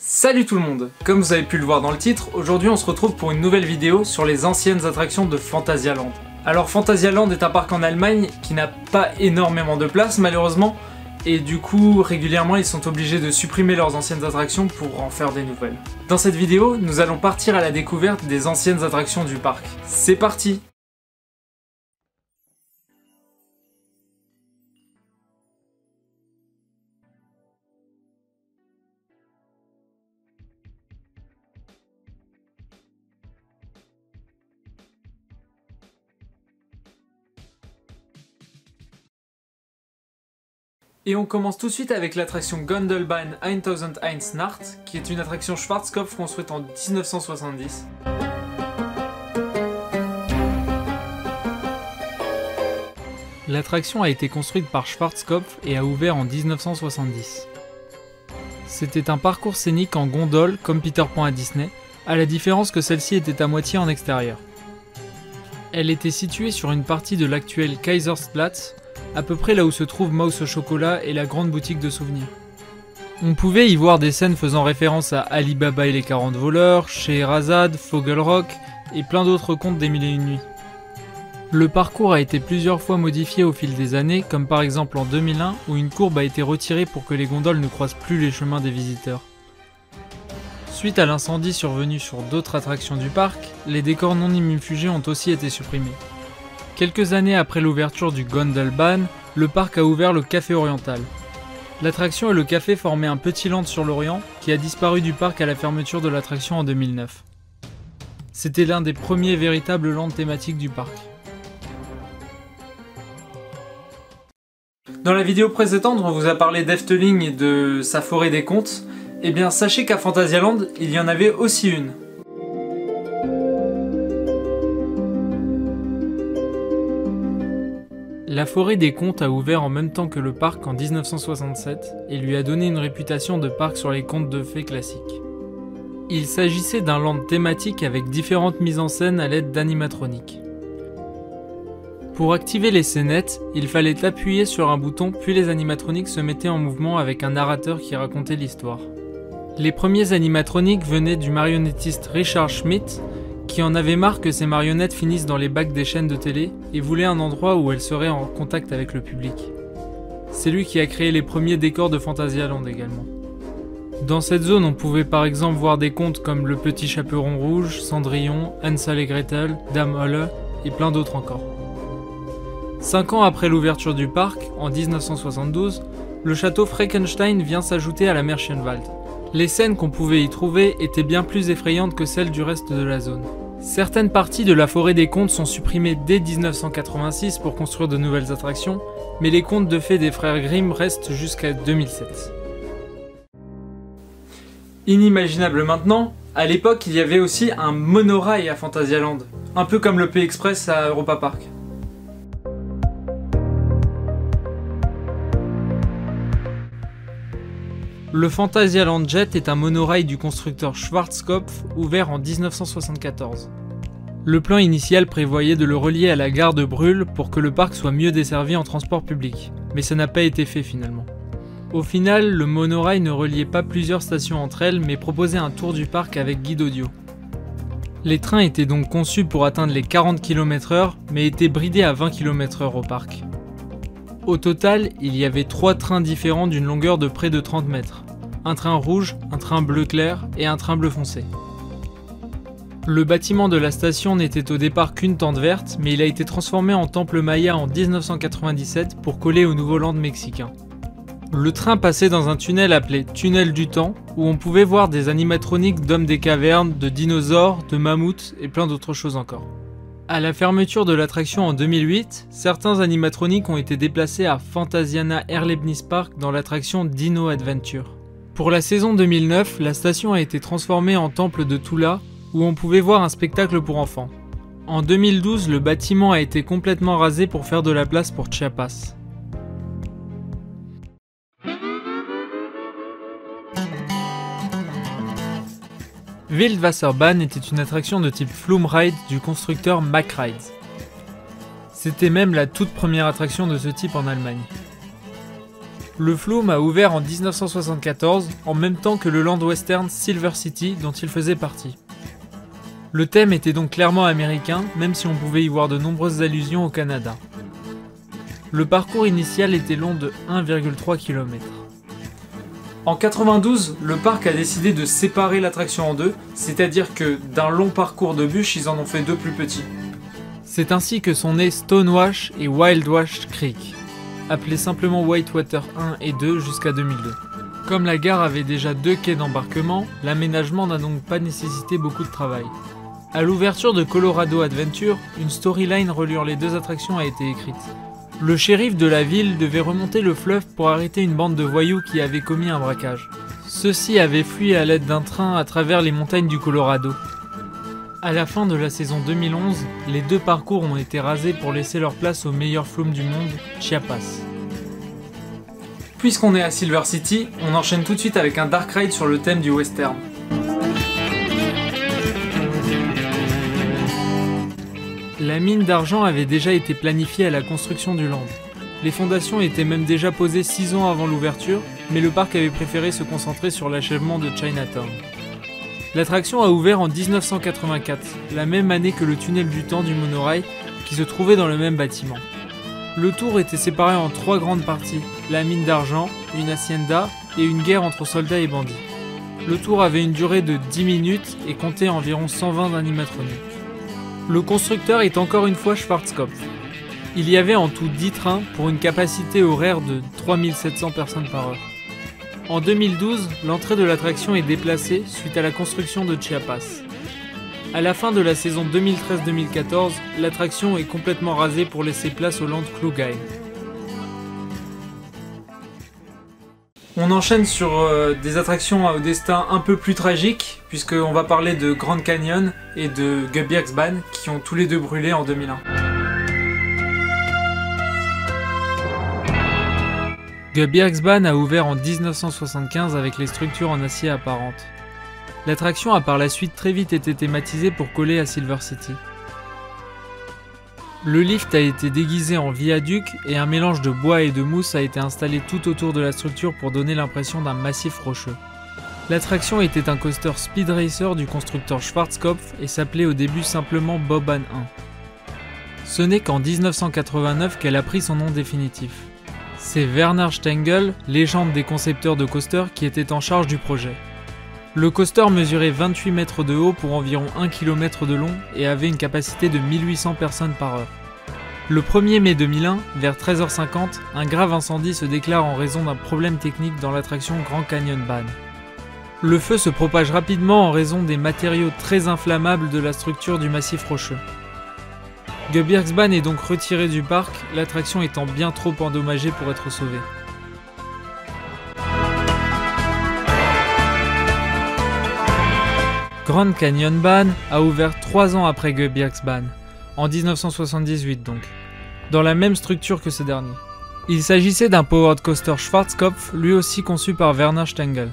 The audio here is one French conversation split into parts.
Salut tout le monde! Comme vous avez pu le voir dans le titre, aujourd'hui on se retrouve pour une nouvelle vidéo sur les anciennes attractions de Phantasialand. Alors Phantasialand est un parc en Allemagne qui n'a pas énormément de place malheureusement, et du coup régulièrement ils sont obligés de supprimer leurs anciennes attractions pour en faire des nouvelles. Dans cette vidéo, nous allons partir à la découverte des anciennes attractions du parc. C'est parti! Et on commence tout de suite avec l'attraction Gondelbahn 1001 Nacht, qui est une attraction Schwarzkopf construite en 1970. L'attraction a été construite par Schwarzkopf et a ouvert en 1970. C'était un parcours scénique en gondole comme Peter Pan à Disney, à la différence que celle-ci était à moitié en extérieur. Elle était située sur une partie de l'actuel Kaisersplatz, à peu près là où se trouve Maus au chocolat et la grande boutique de souvenirs. On pouvait y voir des scènes faisant référence à Ali Baba et les 40 voleurs, Scheherazade, Vogelrok et plein d'autres contes des Mille et une nuits. Le parcours a été plusieurs fois modifié au fil des années, comme par exemple en 2001 où une courbe a été retirée pour que les gondoles ne croisent plus les chemins des visiteurs. Suite à l'incendie survenu sur d'autres attractions du parc, les décors non immifugés ont aussi été supprimés. Quelques années après l'ouverture du Gondelbahn, le parc a ouvert le Café Oriental. L'attraction et le café formaient un petit land sur l'Orient qui a disparu du parc à la fermeture de l'attraction en 2009. C'était l'un des premiers véritables lands thématiques du parc. Dans la vidéo précédente, on vous a parlé d'Efteling et de sa forêt des contes. Eh bien, sachez qu'à Phantasialand, il y en avait aussi une. La forêt des contes a ouvert en même temps que le parc en 1967 et lui a donné une réputation de parc sur les contes de fées classiques. Il s'agissait d'un land thématique avec différentes mises en scène à l'aide d'animatroniques. Pour activer les scénettes, il fallait appuyer sur un bouton puis les animatroniques se mettaient en mouvement avec un narrateur qui racontait l'histoire. Les premiers animatroniques venaient du marionnettiste Richard Schmidt, qui en avait marre que ses marionnettes finissent dans les bacs des chaînes de télé et voulait un endroit où elles seraient en contact avec le public. C'est lui qui a créé les premiers décors de Phantasialand également. Dans cette zone, on pouvait par exemple voir des contes comme Le Petit Chaperon Rouge, Cendrillon, Hansel et Gretel, Dame Holle et plein d'autres encore. 5 ans après l'ouverture du parc, en 1972, le château Frankenstein vient s'ajouter à la Märchenwald. Les scènes qu'on pouvait y trouver étaient bien plus effrayantes que celles du reste de la zone. Certaines parties de la forêt des contes sont supprimées dès 1986 pour construire de nouvelles attractions, mais les contes de fées des frères Grimm restent jusqu'à 2007. Inimaginable maintenant, à l'époque il y avait aussi un monorail à Phantasialand, un peu comme le P-Express à Europa Park. Le Phantasialand Jet est un monorail du constructeur Schwarzkopf ouvert en 1974. Le plan initial prévoyait de le relier à la gare de Brühl pour que le parc soit mieux desservi en transport public, mais ça n'a pas été fait finalement. Au final, le monorail ne reliait pas plusieurs stations entre elles, mais proposait un tour du parc avec guide audio. Les trains étaient donc conçus pour atteindre les 40 km/h, mais étaient bridés à 20 km/h au parc. Au total, il y avait 3 trains différents d'une longueur de près de 30 mètres. Un train rouge, un train bleu clair et un train bleu foncé. Le bâtiment de la station n'était au départ qu'une tente verte, mais il a été transformé en temple maya en 1997 pour coller au nouveau land mexicain. Le train passait dans un tunnel appelé Tunnel du Temps, où on pouvait voir des animatroniques d'hommes des cavernes, de dinosaures, de mammouths et plein d'autres choses encore. À la fermeture de l'attraction en 2008, certains animatroniques ont été déplacés à Phantasiana Erlebnispark dans l'attraction Dino Adventure. Pour la saison 2009, la station a été transformée en temple de Tula, où on pouvait voir un spectacle pour enfants. En 2012, le bâtiment a été complètement rasé pour faire de la place pour Chiapas. Wildwasserbahn était une attraction de type Flume Ride du constructeur Mack Rides. C'était même la toute première attraction de ce type en Allemagne. Le Flume a ouvert en 1974, en même temps que le land western Silver City dont il faisait partie. Le thème était donc clairement américain, même si on pouvait y voir de nombreuses allusions au Canada. Le parcours initial était long de 1,3 km. En 92, le parc a décidé de séparer l'attraction en deux, c'est-à-dire que d'un long parcours de bûches, ils en ont fait deux plus petits. C'est ainsi que sont nés Stonewash et Wildwash Creek, appelés simplement Whitewater 1 et 2 jusqu'à 2002. Comme la gare avait déjà deux quais d'embarquement, l'aménagement n'a donc pas nécessité beaucoup de travail. À l'ouverture de Colorado Adventure, une storyline reliant les deux attractions a été écrite. Le shérif de la ville devait remonter le fleuve pour arrêter une bande de voyous qui avait commis un braquage. Ceux-ci avaient fui à l'aide d'un train à travers les montagnes du Colorado. À la fin de la saison 2011, les deux parcours ont été rasés pour laisser leur place au meilleur flume du monde, Chiapas. Puisqu'on est à Silver City, on enchaîne tout de suite avec un dark ride sur le thème du western. La mine d'argent avait déjà été planifiée à la construction du land. Les fondations étaient même déjà posées 6 ans avant l'ouverture, mais le parc avait préféré se concentrer sur l'achèvement de Chinatown. L'attraction a ouvert en 1984, la même année que le tunnel du temps du monorail, qui se trouvait dans le même bâtiment. Le tour était séparé en 3 grandes parties, la mine d'argent, une hacienda et une guerre entre soldats et bandits. Le tour avait une durée de 10 minutes et comptait environ 120 animatroniques. Le constructeur est encore une fois Schwarzkopf. Il y avait en tout 10 trains pour une capacité horaire de 3700 personnes par heure. En 2012, l'entrée de l'attraction est déplacée suite à la construction de Chiapas. À la fin de la saison 2013-2014, l'attraction est complètement rasée pour laisser place au land Klugein. On enchaîne sur des attractions au destin un peu plus tragique, puisqu'on va parler de Grand Canyon et de Gebirgsbahn, qui ont tous les deux brûlé en 2001. Gebirgsbahn a ouvert en 1975 avec les structures en acier apparentes. L'attraction a par la suite très vite été thématisée pour coller à Silver City. Le lift a été déguisé en viaduc et un mélange de bois et de mousse a été installé tout autour de la structure pour donner l'impression d'un massif rocheux. L'attraction était un coaster Speed Racer du constructeur Schwarzkopf et s'appelait au début simplement Bobbahn 1. Ce n'est qu'en 1989 qu'elle a pris son nom définitif. C'est Werner Stengel, légende des concepteurs de coasters, qui était en charge du projet. Le coaster mesurait 28 mètres de haut pour environ 1 km de long et avait une capacité de 1800 personnes par heure. Le 1er mai 2001, vers 13h50, un grave incendie se déclare en raison d'un problème technique dans l'attraction Grand Canyon Bahn. Le feu se propage rapidement en raison des matériaux très inflammables de la structure du massif rocheux. Gebirgsbahn est donc retiré du parc, l'attraction étant bien trop endommagée pour être sauvée. Grand Canyon Bahn a ouvert 3 ans après Gebirgsbahn, en 1978 donc, dans la même structure que ce dernier. Il s'agissait d'un powered coaster Schwarzkopf, lui aussi conçu par Werner Stengel.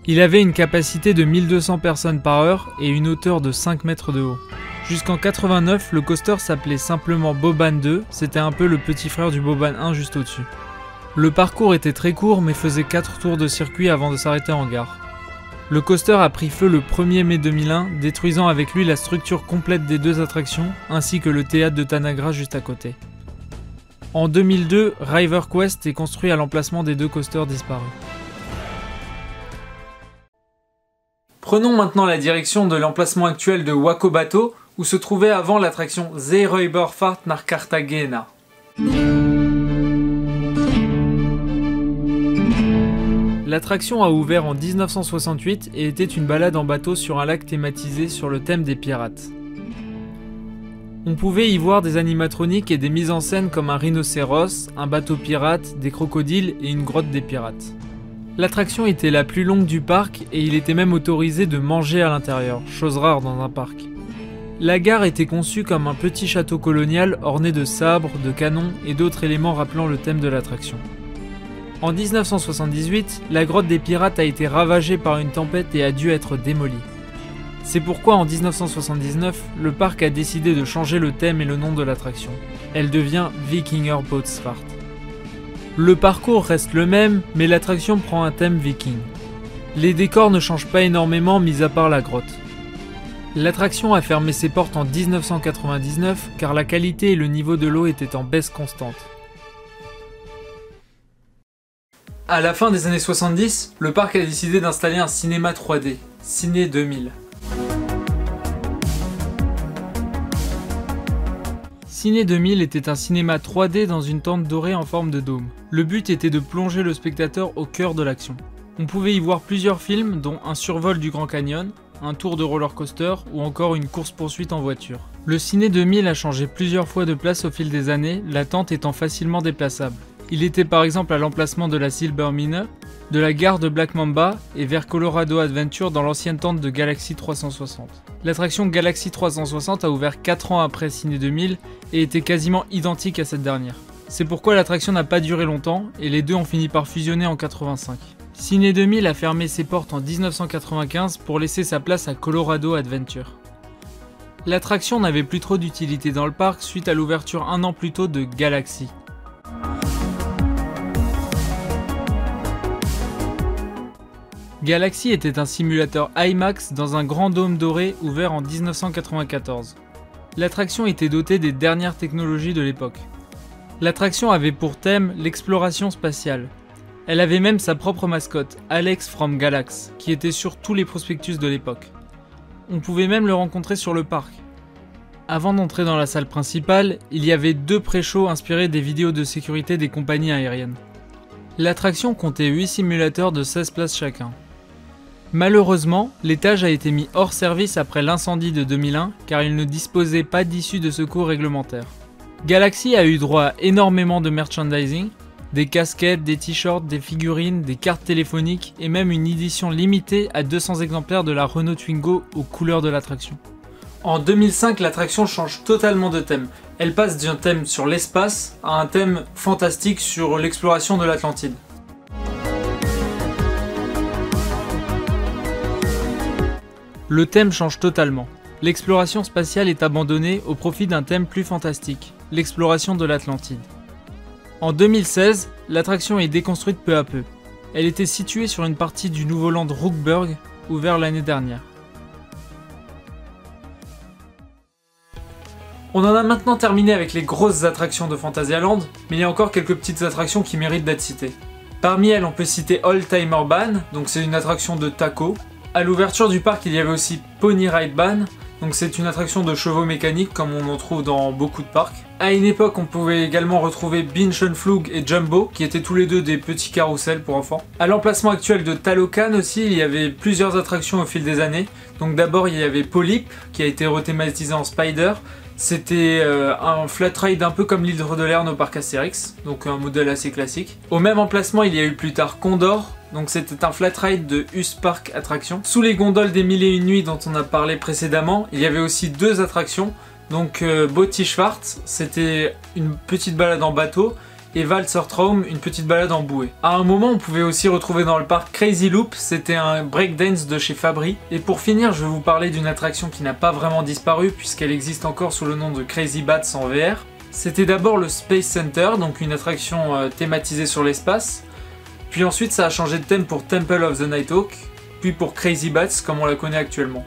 Il avait une capacité de 1200 personnes par heure et une hauteur de 5 mètres de haut. Jusqu'en 89, le coaster s'appelait simplement Bobbahn 2, c'était un peu le petit frère du Bobbahn 1 juste au-dessus. Le parcours était très court mais faisait 4 tours de circuit avant de s'arrêter en gare. Le coaster a pris feu le 1er mai 2001, détruisant avec lui la structure complète des deux attractions, ainsi que le théâtre de Tanagra juste à côté. En 2002, River Quest est construit à l'emplacement des deux coasters disparus. Prenons maintenant la direction de l'emplacement actuel de Wacobato, où se trouvait avant l'attraction Seeräuberfahrt nach Cartagena. L'attraction a ouvert en 1968 et était une balade en bateau sur un lac thématisé sur le thème des pirates. On pouvait y voir des animatroniques et des mises en scène comme un rhinocéros, un bateau pirate, des crocodiles et une grotte des pirates. L'attraction était la plus longue du parc et il était même autorisé de manger à l'intérieur, chose rare dans un parc. La gare était conçue comme un petit château colonial orné de sabres, de canons et d'autres éléments rappelant le thème de l'attraction. En 1978, la grotte des pirates a été ravagée par une tempête et a dû être démolie. C'est pourquoi en 1979, le parc a décidé de changer le thème et le nom de l'attraction. Elle devient Wikingerbåtsfart. Le parcours reste le même, mais l'attraction prend un thème viking. Les décors ne changent pas énormément, mis à part la grotte. L'attraction a fermé ses portes en 1999 car la qualité et le niveau de l'eau étaient en baisse constante. À la fin des années 70, le parc a décidé d'installer un cinéma 3D, Ciné 2000. Ciné 2000 était un cinéma 3D dans une tente dorée en forme de dôme. Le but était de plonger le spectateur au cœur de l'action. On pouvait y voir plusieurs films, dont un survol du Grand Canyon, un tour de roller coaster ou encore une course-poursuite en voiture. Le Ciné 2000 a changé plusieurs fois de place au fil des années, la tente étant facilement déplaçable. Il était par exemple à l'emplacement de la Silver Mine, de la gare de Black Mamba et vers Colorado Adventure dans l'ancienne tente de Galaxy 360. L'attraction Galaxy 360 a ouvert 4 ans après Ciné 2000 et était quasiment identique à cette dernière. C'est pourquoi l'attraction n'a pas duré longtemps et les deux ont fini par fusionner en 85. Ciné 2000 a fermé ses portes en 1995 pour laisser sa place à Colorado Adventure. L'attraction n'avait plus trop d'utilité dans le parc suite à l'ouverture un an plus tôt de Galaxy. Galaxy était un simulateur IMAX dans un grand dôme doré ouvert en 1994. L'attraction était dotée des dernières technologies de l'époque. L'attraction avait pour thème l'exploration spatiale. Elle avait même sa propre mascotte, Alex from Galax, qui était sur tous les prospectus de l'époque. On pouvait même le rencontrer sur le parc. Avant d'entrer dans la salle principale, il y avait 2 pré-shows inspirés des vidéos de sécurité des compagnies aériennes. L'attraction comptait 8 simulateurs de 16 places chacun. Malheureusement, l'étage a été mis hors service après l'incendie de 2001 car il ne disposait pas d'issue de secours réglementaire. Galaxy a eu droit à énormément de merchandising, des casquettes, des t-shirts, des figurines, des cartes téléphoniques et même une édition limitée à 200 exemplaires de la Renault Twingo aux couleurs de l'attraction. En 2005, l'attraction change totalement de thème. Elle passe d'un thème sur l'espace à un thème fantastique sur l'exploration de l'Atlantide. Le thème change totalement. L'exploration spatiale est abandonnée au profit d'un thème plus fantastique, l'exploration de l'Atlantide. En 2016, l'attraction est déconstruite peu à peu. Elle était située sur une partie du nouveau land Rookburg, ouvert l'année dernière. On en a maintenant terminé avec les grosses attractions de Fantasyland, mais il y a encore quelques petites attractions qui méritent d'être citées. Parmi elles, on peut citer Old Timer Ban, donc c'est une attraction de taco. À l'ouverture du parc, il y avait aussi Pony Ride Ban, donc c'est une attraction de chevaux mécaniques comme on en trouve dans beaucoup de parcs. À une époque, on pouvait également retrouver Binchenflug et Jumbo, qui étaient tous les deux des petits carrousels pour enfants. À l'emplacement actuel de Talocan aussi, il y avait plusieurs attractions au fil des années. Donc d'abord, il y avait Polyp, qui a été rethématisé en Spider. C'était un flat ride un peu comme l'Hydre de Lerne au parc Astérix, donc un modèle assez classique. Au même emplacement, il y a eu plus tard Condor, donc c'était un flat ride de US Park Attraction. Sous les gondoles des 1001 nuits dont on a parlé précédemment, il y avait aussi 2 attractions. Donc Botti Schwartz, c'était une petite balade en bateau, et Walzertraum, une petite balade en bouée. À un moment, on pouvait aussi retrouver dans le parc Crazy Loop, c'était un breakdance de chez Fabry. Et pour finir, je vais vous parler d'une attraction qui n'a pas vraiment disparu puisqu'elle existe encore sous le nom de Crazy Bats en VR. C'était d'abord le Space Center, donc une attraction thématisée sur l'espace. Puis ensuite, ça a changé de thème pour Temple of the Nighthawk, puis pour Crazy Bats comme on la connaît actuellement.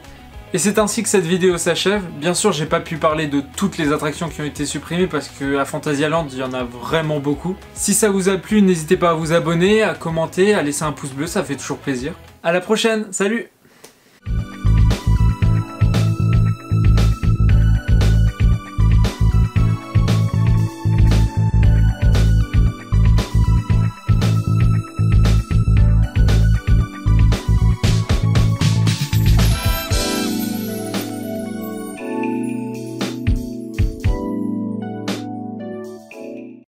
Et c'est ainsi que cette vidéo s'achève. Bien sûr, j'ai pas pu parler de toutes les attractions qui ont été supprimées parce qu'à Fantasyland, il y en a vraiment beaucoup. Si ça vous a plu, n'hésitez pas à vous abonner, à commenter, à laisser un pouce bleu, ça fait toujours plaisir. À la prochaine, salut!